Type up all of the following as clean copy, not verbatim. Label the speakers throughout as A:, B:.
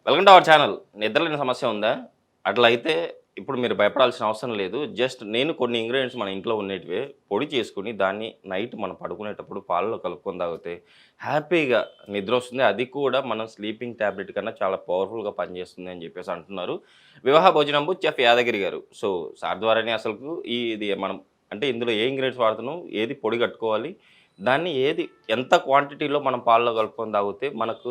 A: Welcome to our channel. నిద్రలేని సమస్య ఉందా? అట్లా అయితే ఇప్పుడు మీరు భయపడాల్సిన అవసరం లేదు. జస్ట్ నేను కొన్ని ఇంగ్రీడియెంట్స్ మన ఇంట్లో ఉండేటివే పొడి చేసుకొని దాన్ని నైట్ మనం పడుకునేటప్పుడు పాలలో కలుపుకొని తాగితే హ్యాపీగా నిద్రొస్తుంది. అది కూడా మనం స్లీపింగ్ టాబ్లెట్ కన్నా చాలా పవర్‌ఫుల్‌గా పనిచేస్తుంది అని చెప్పేసి అంటున్నారు. వివాహ భోజనంబు చెఫ్ యాదగిరి గారు. సో, సార్ ద్వారానే అసలుకు ఇది మనం అంటే ఇందులో ఏ ఇంగ్రీడియెంట్స్ వాడుతున్నాం? ఏది పొడి కట్టుకోవాలి? దాన్ని ఏది ఎంత క్వాంటిటీలో మనం పాలలో కలుపుకొని తాగితే మనకు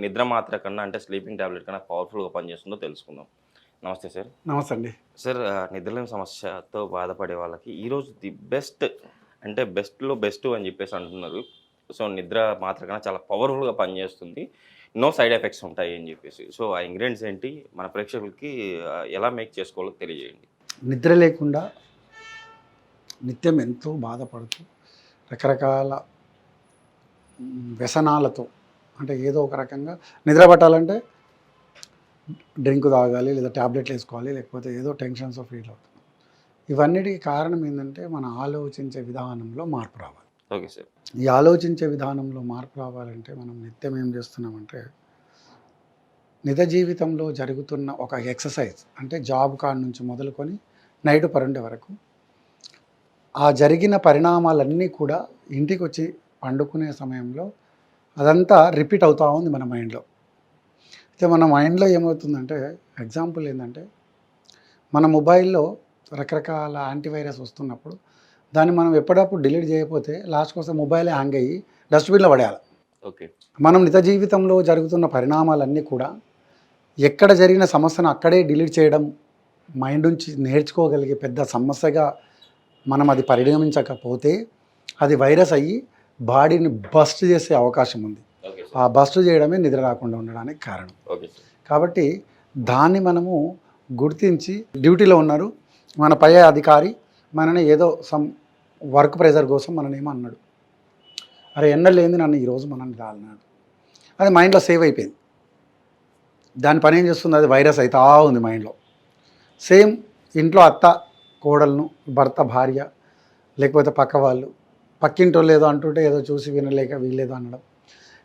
A: నిద్ర మాత్ర కన్నా అంటే స్లీపింగ్ టాబ్లెట్ కన్నా పవర్‌ఫుల్‌గా పనిచేస్తుందో తెలుసుకుందాం. నమస్తే సార్.
B: నమస్తే అండి.
A: సార్ నిద్రలేని సమస్యతో బాధపడే వాళ్ళకి ఈరోజు ది బెస్ట్ అంటే బెస్ట్‌లో బెస్ట్ అని చెప్పేసి అంటున్నారు. సో, నిద్ర మాత్ర కన్నా చాలా పవర్‌ఫుల్‌గా పనిచేస్తుంది. నో సైడ్ ఎఫెక్ట్స్ ఉంటాయి అని చెప్పేసి. సో, ఆ ఇంగ్రీడియెంట్స్ ఏంటి? మన ప్రేక్షకులకి ఎలా మేక్ చేసుకోవాలో తెలియజేయండి.
B: నిద్ర లేకుండా నిత్యం ఎంతో బాధపడుతూ రకరకాల వ్యసనాలతో అంటే ఏదో ఒక రకంగా నిద్ర పట్టాలంటే డ్రింక్ తాగాలి, లేదా ట్యాబ్లెట్లు వేసుకోవాలి, లేకపోతే ఏదో టెన్షన్స్ ఫీల్ అవుతుంది. ఇవన్నిటికి కారణం ఏంటంటే మన ఆలోచించే విధానంలో మార్పు రావాలి.
A: Okay sir.
B: ఈ ఆలోచించే విధానంలో మార్పు రావాలంటే మనం నిత్యం ఏం చేస్తున్నామంటే నిజ జీవితంలో జరుగుతున్న ఒక ఎక్సర్సైజ్ అంటే జాబ్ కాడ నుంచి మొదలుకొని నైట్ పరుండే వరకు ఆ జరిగిన పరిణామాలన్నీ కూడా ఇంటికి వచ్చి పండుకునే సమయంలో అదంతా రిపీట్ అవుతూ ఉంది మన మైండ్లో. అయితే మన మైండ్లో ఏమవుతుందంటే ఎగ్జాంపుల్ ఏంటంటే మన మొబైల్లో రకరకాల యాంటీవైరస్ వస్తున్నప్పుడు దాన్ని మనం ఎప్పటికప్పుడు డిలీట్ చేయకపోతే లాస్ట్ కోసం మొబైల్ హ్యాంగ్ అయ్యి డస్ట్బిన్లో పడేయాలి.
A: ఓకే. మనం
B: నిజ జీవితంలో జరుగుతున్న పరిణామాలన్నీ కూడా ఎక్కడ జరిగిన సమస్యను అక్కడే డిలీట్ చేయడం మైండ్ నుంచి నేర్చుకోగలిగే పెద్ద సమస్యగా మనం అది పరిగణించకపోతే అది వైరస్ అయ్యి బాడీని బస్ట్ చేసే అవకాశం ఉంది. ఆ బస్ట్ చేయడమే నిద్ర రాకుండా ఉండడానికి కారణం. కాబట్టి దాన్ని మనము గుర్తించి డ్యూటీలో ఉన్నారు మన పై అధికారి మనని ఏదో సమ్ వర్క్ ప్రెజర్ కోసం మననేమో అన్నాడు, అరే ఎన్నలేంది నన్ను ఈరోజు మనల్ని రాలన్నాడు. అది మైండ్లో సేవ్ అయిపోయింది. దాని పని ఏం చేస్తుంది, అది వైరస్ అవుతా ఉంది మైండ్లో. సేమ్ ఇంట్లో అత్త కోడలను, భర్త భార్య, లేకపోతే పక్క వాళ్ళు, పక్కింటోళ్ళు ఏదో అంటుంటే ఏదో చూసి వినలేక వీళ్ళేదో అనడం,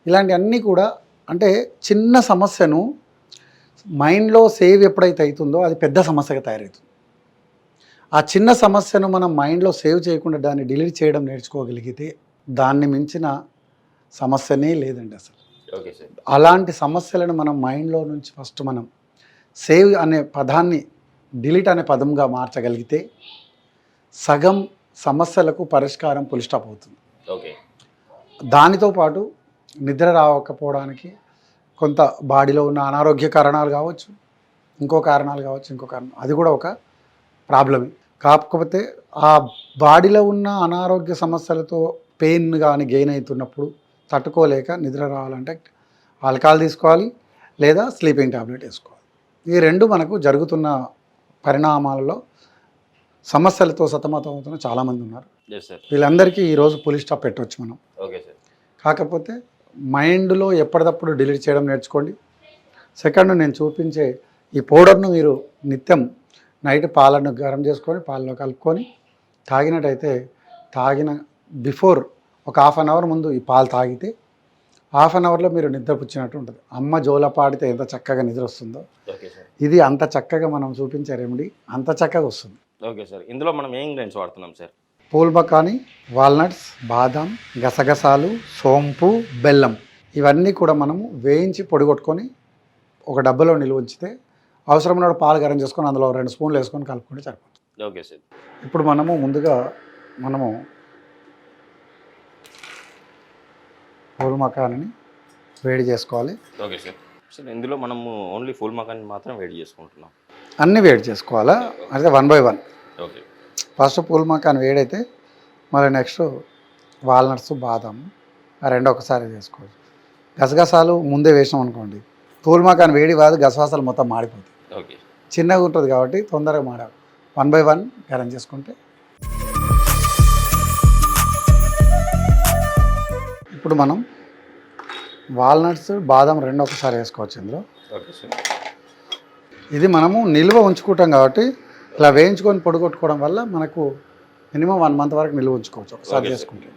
B: ఇలాంటివన్నీ కూడా అంటే చిన్న సమస్యను మైండ్లో సేవ్ ఎప్పుడైతే అవుతుందో అది పెద్ద సమస్యగా తయారవుతుంది. ఆ చిన్న సమస్యను మనం మైండ్లో సేవ్ చేయకుండా దాన్ని డిలీట్ చేయడం నేర్చుకోగలిగితే దాన్ని మించిన సమస్యనే లేదండి అసలు.
A: Okay sir.
B: అలాంటి సమస్యలను మనం మైండ్లో నుంచి ఫస్ట్ మనం సేవ్ అనే పదాన్ని డిలీట్ అనే పదంగా మార్చగలిగితే సగం సమస్యలకు పరిష్కారం పుల్ స్టాప్ అవుతుంది.
A: ఓకే.
B: దానితో పాటు నిద్ర రాకపోవడానికి కొంత బాడీలో ఉన్న అనారోగ్య కారణాలు కావచ్చు, ఇంకో కారణం, అది కూడా ఒక ప్రాబ్లమే. కాకపోతే ఆ బాడీలో ఉన్న అనారోగ్య సమస్యలతో పెయిన్ కానీ గెయిన్ అవుతున్నప్పుడు తట్టుకోలేక నిద్ర రావాలంటే ఆల్కహాల్ తీసుకోవాలి, లేదా స్లీపింగ్ టాబ్లెట్ వేసుకోవాలి. ఈ రెండు మనకు జరుగుతున్న పరిణామాలలో సమస్యలతో సతమతం అవుతున్న చాలామంది ఉన్నారు. వీళ్ళందరికీ ఈరోజు పులి స్టాప్ పెట్టవచ్చు మనం.
A: Okay sir.
B: కాకపోతే మైండ్లో ఎప్పటికప్పుడు డిలీట్ చేయడం నేర్చుకోండి. సెకండ్, నేను చూపించే ఈ పౌడర్ను మీరు నిత్యం నైట్ పాలను గరం చేసుకొని పాలలో కలుపుకొని తాగినట్టయితే తాగిన బిఫోర్ ఒక హాఫ్ అన్ అవర్ ముందు ఈ పాలు తాగితే హాఫ్ అన్ అవర్లో మీరు నిద్రపుచ్చినట్టు ఉంటుంది. అమ్మ జోల పాడితే ఎంత చక్కగా నిద్ర వస్తుందో ఇది అంత చక్కగా మనం చూపించే రెమెడీ అంత చక్కగా వస్తుంది.
A: Okay sir. ఇందులో మనం ఏ ఇంగ్రీడియెంట్స్ వాడుతున్నాం సార్?
B: పూల్ బకాని, వాల్నట్స్, బాదాం, గసగసాలు, సోంపు, బెల్లం ఇవన్నీ కూడా మనము వేయించి పొడిగొట్టుకొని ఒక డబ్బాలో నిల్వ ఉంచితే అవసరమైన పాలు గరం చేసుకొని అందులో 2 స్పూన్లు వేసుకొని కలుపుకుంటే సరిపోతుంది.
A: Okay sir.
B: ఇప్పుడు ముందుగా పూల్ మకాన్ని వేడి చేసుకోవాలి.
A: Okay sir. సార్ ఇందులో మనము ఓన్లీ ఫుల్ మకాన్ని మాత్రం వేడి చేసుకుంటున్నాం.
B: అన్నీ వేడి చేసుకోవాలా అంటే 1 by 1.
A: ఓకే.
B: ఫస్ట్ పూల్ మకాన్ వేడైతే మళ్ళీ నెక్స్ట్ వాల్నట్స్, బాదం ఆ రెండు ఒకసారి చేసుకోవచ్చు. గసగసాలు ముందే వేసినాం అనుకోండి, పూల్ మకాన్ వేడి కాదు, గసగసాలు మొత్తం మాడిపోతాయి.
A: ఓకే.
B: చిన్నగా ఉంటుంది కాబట్టి తొందరగా మాడాలి. 1 by 1 గరం చేసుకుంటే ఇప్పుడు మనం వాల్నట్స్, బాదం రెండు ఒకసారి వేసుకోవచ్చు ఇందులో.
A: Okay sir.
B: ఇది మనము నిల్వ ఉంచుకుంటాం కాబట్టి ఇలా వేయించుకొని పొడి కొట్టుకోవడం వల్ల మనకు మినిమం 1 month వరకు నిల్వ ఉంచుకోవచ్చు ఒకసారి చేసుకుంటే.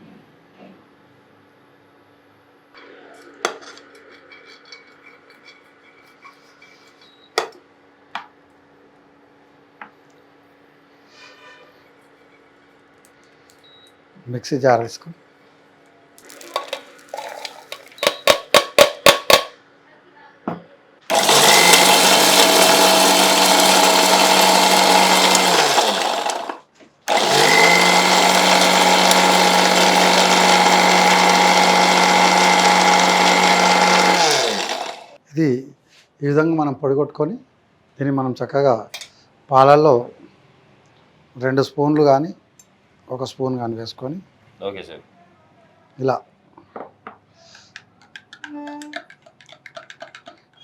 B: మిక్సీ జార్ వేసుకొని ఇది ఈ విధంగా మనం పొడిగొట్టుకొని దీన్ని మనం చక్కగా పాలల్లో 2 స్పూన్లు కానీ 1 స్పూన్ కానీ వేసుకొని
A: ఓకే సార్.
B: ఇలా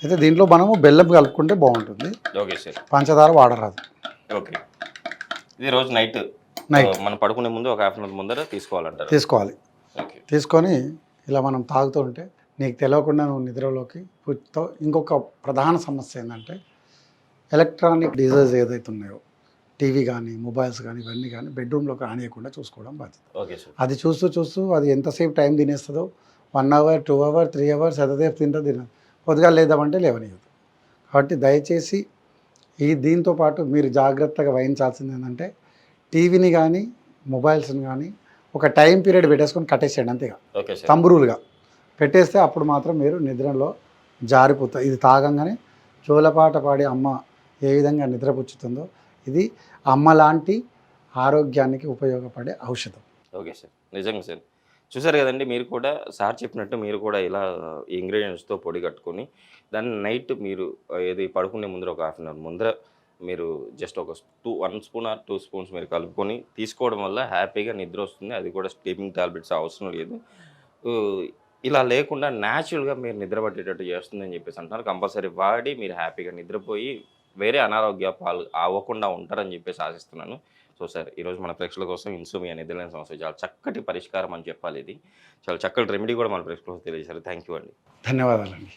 B: అయితే దీంట్లో మనము బెల్లం కలుపుకుంటే బాగుంటుంది,
A: ఓకే సార్.
B: పంచదార వాడరాదు.
A: ఓకే. ఇది రోజు నైట్ మనం పడుకునే ముందు ఒక హాఫ్ అన్ అవర్ ముందర తీసుకోవాలంటారు.
B: తీసుకోవాలి.
A: ఓకే.
B: తీసుకొని ఇలా మనం తాగుతూ ఉంటే నీకు తెలియకుండా నువ్వు నిద్రలోకి పూర్తితో. ఇంకొక ప్రధాన సమస్య ఏంటంటే ఎలక్ట్రానిక్ డివైజెస్ ఏదైతే ఉన్నాయో టీవీ కానీ మొబైల్స్ కానీ ఇవన్నీ కానీ బెడ్రూమ్లోకి రానియకుండా చూసుకోవడం బాధ్యత.
A: Okay sir.
B: అది చూస్తూ చూస్తూ అది ఎంతసేపు టైం తినేస్తుందో 1 అవర్ 2 అవర్ 3 అవర్స్ ఎంతసేపు తినదు. పొద్దుగా లేదామంటే లేవనియదు. కాబట్టి దయచేసి దీంతో పాటు మీరు జాగ్రత్తగా వహించాల్సింది ఏంటంటే టీవీని కానీ మొబైల్స్ని కానీ ఒక టైం పీరియడ్ పెట్టేసుకొని కట్టేసేయండి అంతేగా,
A: ఓకే సార్.
B: తంబురులుగా పెట్టేస్తే అప్పుడు మాత్రం మీరు నిద్రలో జారిపోతారు. ఇది తాగంగానే జోలపాట పాడి అమ్మ ఏ విధంగా నిద్రపుచ్చుతుందో ఇది అమ్మ లాంటి ఆరోగ్యానికి ఉపయోగపడే ఔషధం.
A: Okay sir. నిజంగా సార్. చూసారు కదండి, మీరు కూడా సార్ చెప్పినట్టు మీరు కూడా ఇలా ఇంగ్రీడియంట్స్తో పొడి కట్టుకొని దాన్ని నైట్ మీరు ఏది పడుకునే ముందర ఒక హాఫ్ అన్ అవర్ ముందర మీరు జస్ట్ ఒక 1 స్పూన్ ఆర్ 2 స్పూన్స్ మీరు కలుపుకొని తీసుకోవడం వల్ల హ్యాపీగా నిద్ర వస్తుంది. అది కూడా స్లీపింగ్ టాబ్లెట్స్ అవసరం లేదు. ఇలా లేకుండా న్యాచురల్గా మీరు నిద్ర పట్టేటట్టు చేస్తుందని చెప్పేసి అంటున్నారు. కంపల్సరీ వాడి మీరు హ్యాపీగా నిద్రపోయి వేరే అనారోగ్య పాలు అవ్వకుండా ఉంటారని చెప్పేసి ఆశిస్తున్నాను. సో సార్, ఈరోజు మన ప్రేక్షకుల కోసం ఇన్సోమియా నిద్రలేని సమస్య చాలా చక్కటి పరిష్కారం అని చెప్పాలి. ఇది చాలా చక్కటి రెమెడీ కూడా మన ప్రేక్షకులకు తెలియజేశారు. థ్యాంక్ యూ అండి.
B: ధన్యవాదాలండి.